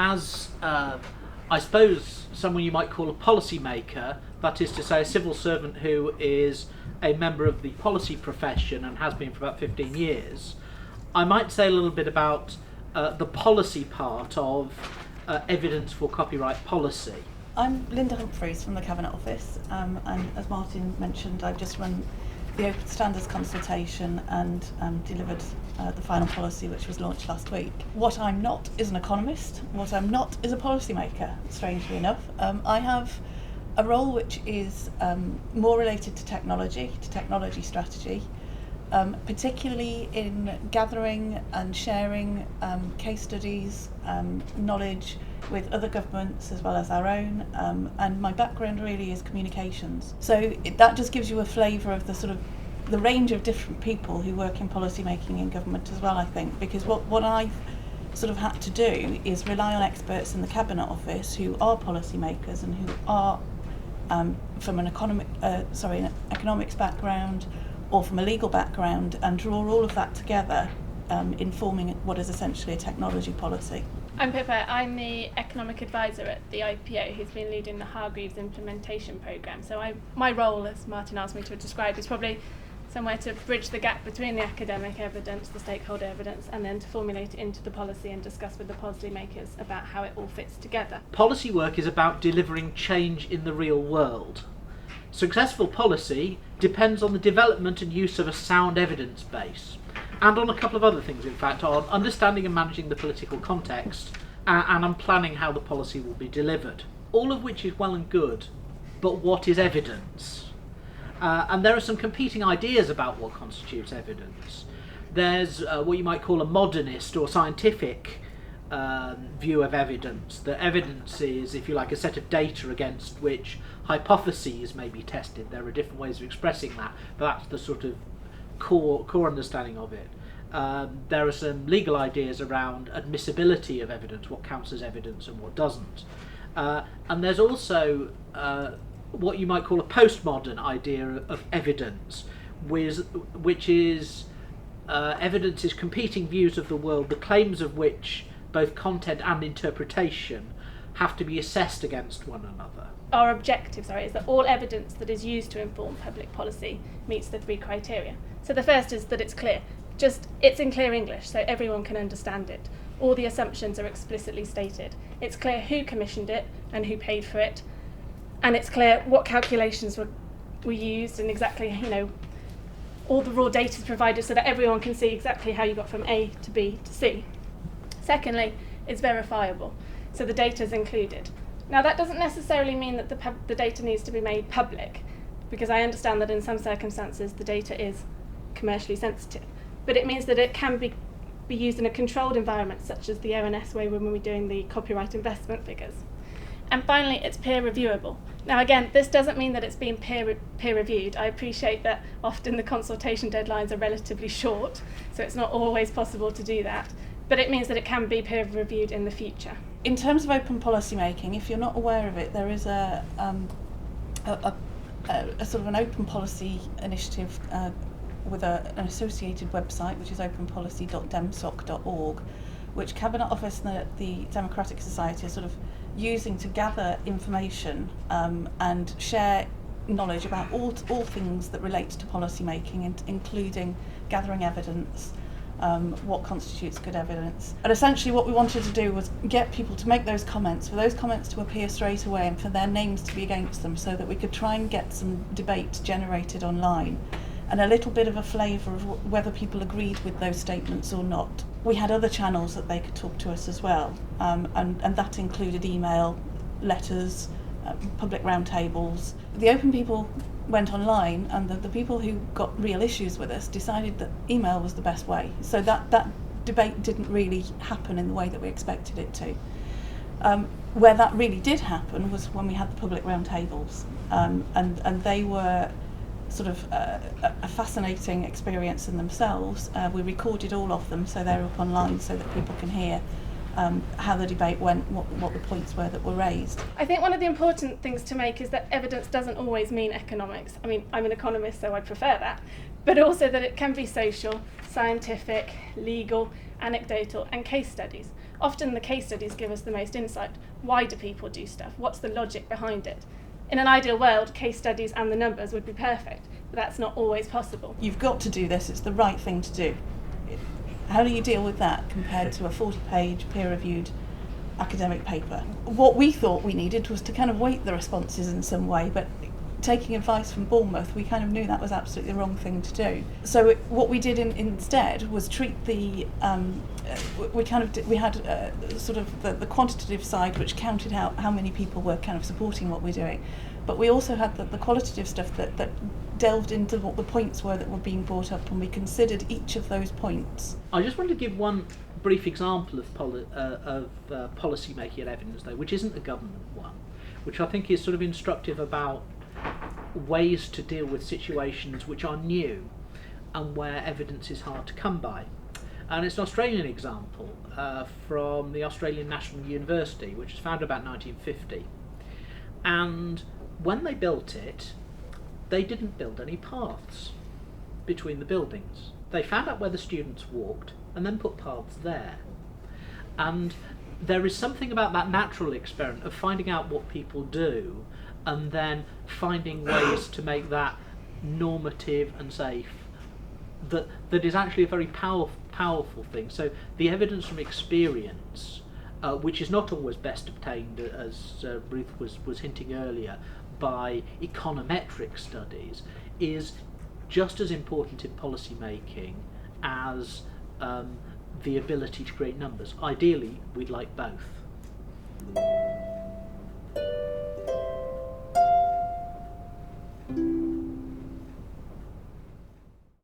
as, I suppose, someone you might call a policymaker, that is to say a civil servant who is a member of the policy profession and has been for about 15 years, I might say a little bit about the policy part of evidence for copyright policy. I'm Linda Humphreys from the Cabinet Office, and as Martin mentioned, I've just run the Open Standards consultation and delivered the final policy, which was launched last week. What I'm not is an economist. What I'm not is a policymaker, strangely enough. I have a role which is more related to technology strategy, particularly in gathering and sharing case studies, knowledge with other governments as well as our own, and my background really is communications. So that just gives you a flavour of the sort of the range of different people who work in policy making in government as well, I think, because what I've sort of had to do is rely on experts in the Cabinet Office who are policy makers and who are from an economics background or from a legal background, and draw all of that together, informing what is essentially a technology policy. I'm Pippa. I'm the economic advisor at the IPO who's been leading the Hargreaves implementation programme. So my role, as Martin asked me to describe, is probably somewhere to bridge the gap between the academic evidence, the stakeholder evidence, and then to formulate it into the policy and discuss with the policy makers about how it all fits together. Policy work is about delivering change in the real world. Successful policy depends on the development and use of a sound evidence base, and on a couple of other things, in fact, on understanding and managing the political context, and on planning how the policy will be delivered. All of which is well and good, but what is evidence? And there are some competing ideas about what constitutes evidence. There's what you might call a modernist or scientific view of evidence. That evidence is, if you like, a set of data against which hypotheses may be tested. There are different ways of expressing that, but that's the sort of core understanding of it. There are some legal ideas around admissibility of evidence, what counts as evidence and what doesn't. And there's also what you might call a postmodern idea of evidence, which is evidence is competing views of the world, the claims of which, both content and interpretation, have to be assessed against one another. Our objective, is that all evidence that is used to inform public policy meets the three criteria. So the first is that it's clear. It's in clear English, so everyone can understand it. All the assumptions are explicitly stated. It's clear who commissioned it and who paid for it. And it's clear what calculations were used and exactly, all the raw data is provided so that everyone can see exactly how you got from A to B to C. Secondly, it's verifiable, so the data is included. Now that doesn't necessarily mean that the data needs to be made public, because I understand that in some circumstances the data is commercially sensitive, but it means that it can be used in a controlled environment, such as the ONS way when we're doing the copyright investment figures. And finally, it's peer reviewable. Now again, this doesn't mean that it's being peer reviewed. I appreciate that often the consultation deadlines are relatively short, so it's not always possible to do that, but it means that it can be peer reviewed in the future. In terms of open policy making, if you're not aware of it, there is a sort of an open policy initiative with an associated website, which is openpolicy.demsoc.org, which Cabinet Office and the Democratic Society are sort of using to gather information and share knowledge about all things that relate to policy making, including gathering evidence, what constitutes good evidence. And essentially what we wanted to do was get people to make those comments, for those comments to appear straight away and for their names to be against them, so that we could try and get some debate generated online and a little bit of a flavour of whether people agreed with those statements or not. We had other channels that they could talk to us as well, and that included email, letters, public roundtables. The open people went online, and the people who got real issues with us decided that email was the best way. So that debate didn't really happen in the way that we expected it to. Where that really did happen was when we had the public roundtables, and they were sort of a fascinating experience in themselves. We recorded all of them, so they're up online so that people can hear how the debate went, what the points were that were raised. I think one of the important things to make is that evidence doesn't always mean economics. I mean, I'm an economist, so I prefer that, but also that it can be social, scientific, legal, anecdotal, and case studies. Often the case studies give us the most insight. Why do people do stuff? What's the logic behind it? In an ideal world, case studies and the numbers would be perfect, but that's not always possible. You've got to do this, it's the right thing to do. How do you deal with that compared to a 40-page peer-reviewed academic paper? What we thought we needed was to kind of weight the responses in some way, but taking advice from Bournemouth, we kind of knew that was absolutely the wrong thing to do. So what we did instead was treat the we had sort of the quantitative side, which counted how many people were kind of supporting what we're doing, but we also had the qualitative stuff that delved into what the points were that were being brought up, and we considered each of those points. I just want to give one brief example of policy making and evidence, though, which isn't a government one, which I think is sort of instructive about ways to deal with situations which are new and where evidence is hard to come by. And it's an Australian example from the Australian National University, which was founded about 1950. And when they built it, they didn't build any paths between the buildings. They found out where the students walked and then put paths there. And there is something about that natural experiment of finding out what people do and then finding ways to make that normative and safe that is actually a very powerful thing. So the evidence from experience, which is not always best obtained, as Ruth was hinting earlier, by econometric studies, is just as important in policy making as the ability to create numbers. Ideally, we'd like both.